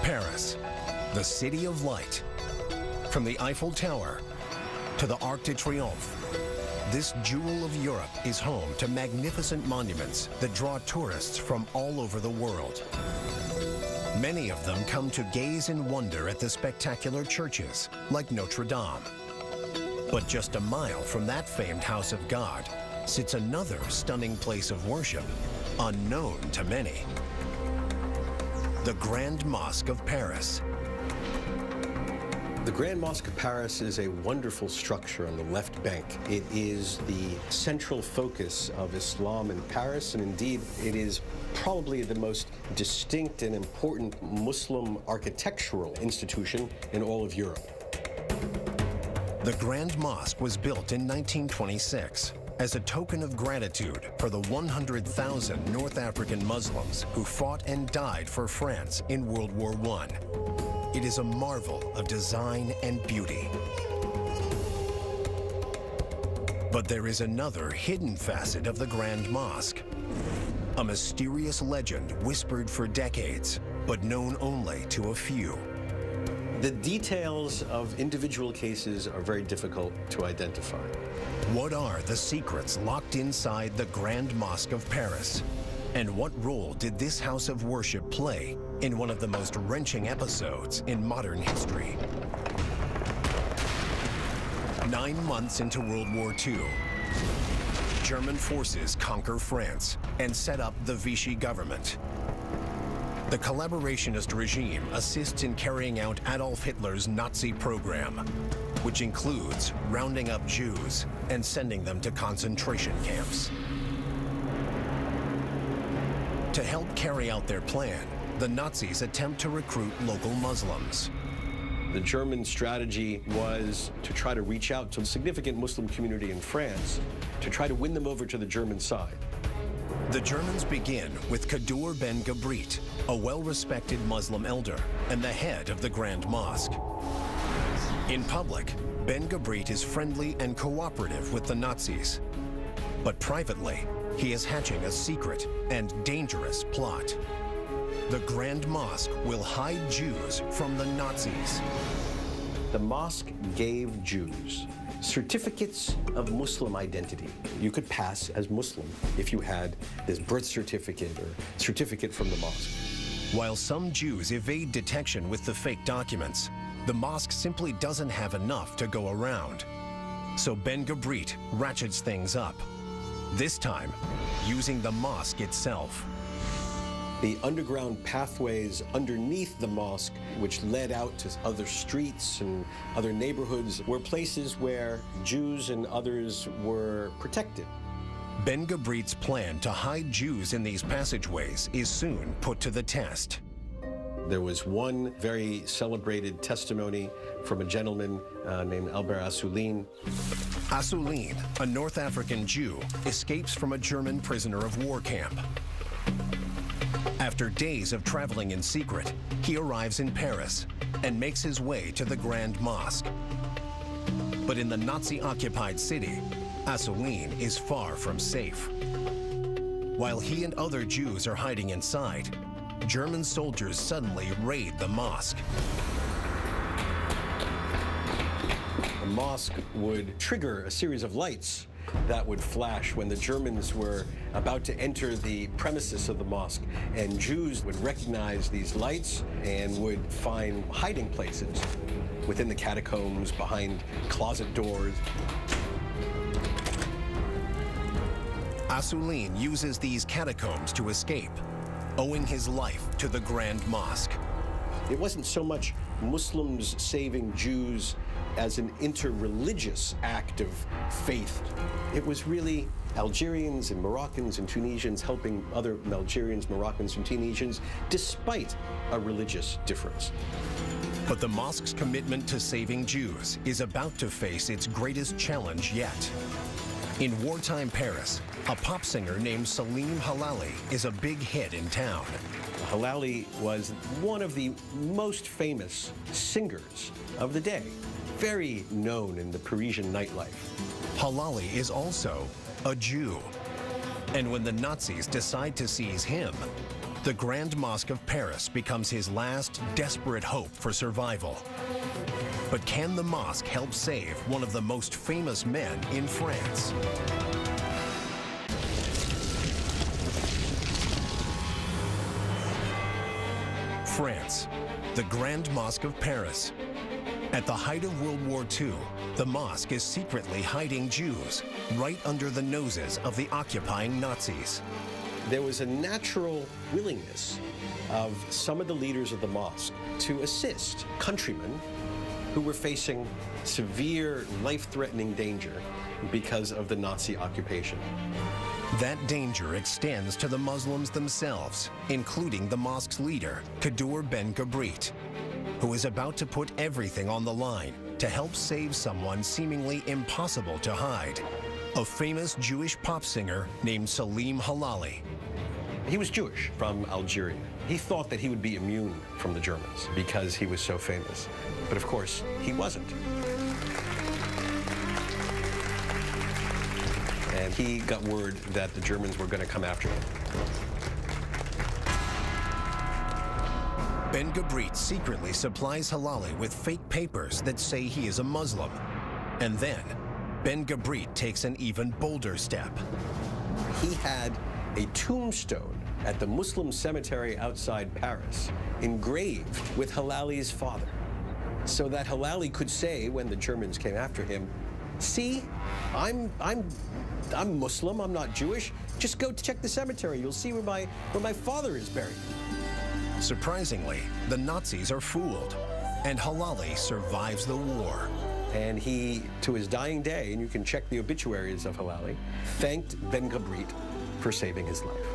Paris, the city of light. From the Eiffel Tower to the Arc de Triomphe, this jewel of Europe is home to magnificent monuments that draw tourists from all over the world. Many of them come to gaze in wonder at the spectacular churches, like Notre Dame. But just a mile from that famed house of God sits another stunning place of worship, unknown to many. The Grand Mosque of Paris. The Grand Mosque of Paris is a wonderful structure on the left bank. It is the central focus of Islam in Paris, and indeed, it is probably the most distinct and important Muslim architectural institution in all of Europe. The Grand Mosque was built in 1926 as a token of gratitude for the 100,000 North African Muslims who fought and died for France in World War I. It is a marvel of design and beauty. But there is another hidden facet of the Grand Mosque, a mysterious legend whispered for decades, but known only to a few. The details of individual cases are very difficult to identify. What are the secrets locked inside the Grand Mosque of Paris? And what role did this house of worship play in one of the most wrenching episodes in modern history? 9 months into World War II, German forces conquer France and set up the Vichy government. The collaborationist regime assists in carrying out Adolf Hitler's Nazi program, which includes rounding up Jews and sending them to concentration camps. To help carry out their plan, the Nazis attempt to recruit local Muslims. The German strategy was to try to reach out to a significant Muslim community in France to try to win them over to the German side. The Germans begin with Kadur Ben Gabrit, a well-respected Muslim elder and the head of the Grand Mosque. In public, Ben Gabrit is friendly and cooperative with the Nazis. But privately, he is hatching a secret and dangerous plot. The Grand Mosque will hide Jews from the Nazis. The mosque gave Jews certificates of Muslim identity. You could pass as Muslim if you had this birth certificate or certificate from the mosque. While some Jews evade detection with the fake documents, the mosque simply doesn't have enough to go around. So Ben Gabrit ratchets things up, this time using the mosque itself. The underground pathways underneath the mosque, which led out to other streets and other neighborhoods, were places where Jews and others were protected. Ben Gabrit's plan to hide Jews in these passageways is soon put to the test. There was one very celebrated testimony from a gentleman named Albert Assouline. Assouline, a North African Jew, escapes from a German prisoner of war camp. After days of traveling in secret, he arrives in Paris and makes his way to the Grand Mosque. But in the Nazi-occupied city, Assouline is far from safe. While he and other Jews are hiding inside, German soldiers suddenly raid the mosque. The mosque would trigger a series of lights that would flash when the Germans were about to enter the premises of the mosque, and Jews would recognize these lights and would find hiding places within the catacombs, behind closet doors. Assouline uses these catacombs to escape, owing his life to the Grand Mosque. It wasn't so much Muslims saving Jews as an interreligious act of faith. It was really Algerians and Moroccans and Tunisians helping other Algerians, Moroccans, and Tunisians despite a religious difference. But the mosque's commitment to saving Jews is about to face its greatest challenge yet. In wartime Paris, a pop singer named Salim Halali is a big hit in town. Halali was one of the most famous singers of the day, very known in the Parisian nightlife. Halali is also a Jew. And when the Nazis decide to seize him, the Grand Mosque of Paris becomes his last desperate hope for survival. But can the mosque help save one of the most famous men in France? France, the Grand Mosque of Paris. At the height of World War II, the mosque is secretly hiding Jews right under the noses of the occupying Nazis. There was a natural willingness of some of the leaders of the mosque to assist countrymen who were facing severe, life-threatening danger because of the Nazi occupation. That danger extends to the Muslims themselves, including the mosque's leader, Kaddour Ben Gabrit, who is about to put everything on the line to help save someone seemingly impossible to hide, a famous Jewish pop singer named Salim Halali. He was Jewish from Algeria. He thought that he would be immune from the Germans because he was so famous. But of course, he wasn't. And he got word that the Germans were going to come after him. Ben Gabrit secretly supplies Halali with fake papers that say he is a Muslim. And then, Ben Gabrit takes an even bolder step. He had a tombstone at the Muslim cemetery outside Paris engraved with Halali's father, so that Halali could say when the Germans came after him, "See, I'm Muslim, I'm not Jewish. Just go check the cemetery. You'll see where my father is buried." Surprisingly, the Nazis are fooled, and Halali survives the war. And he, to his dying day, and you can check the obituaries of Halali, thanked Ben Gabrit for saving his life.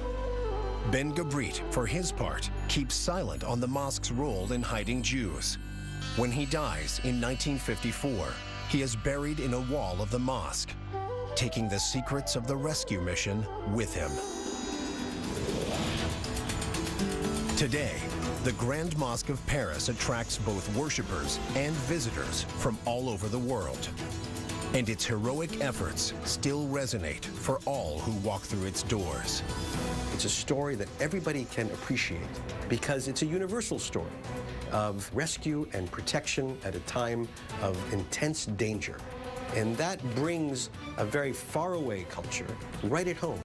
Ben Gabrit, for his part, keeps silent on the mosque's role in hiding Jews. When he dies in 1954, he is buried in a wall of the mosque, taking the secrets of the rescue mission with him. Today, the Grand Mosque of Paris attracts both worshippers and visitors from all over the world. And its heroic efforts still resonate for all who walk through its doors. It's a story that everybody can appreciate because it's a universal story of rescue and protection at a time of intense danger. And that brings a very faraway culture right at home.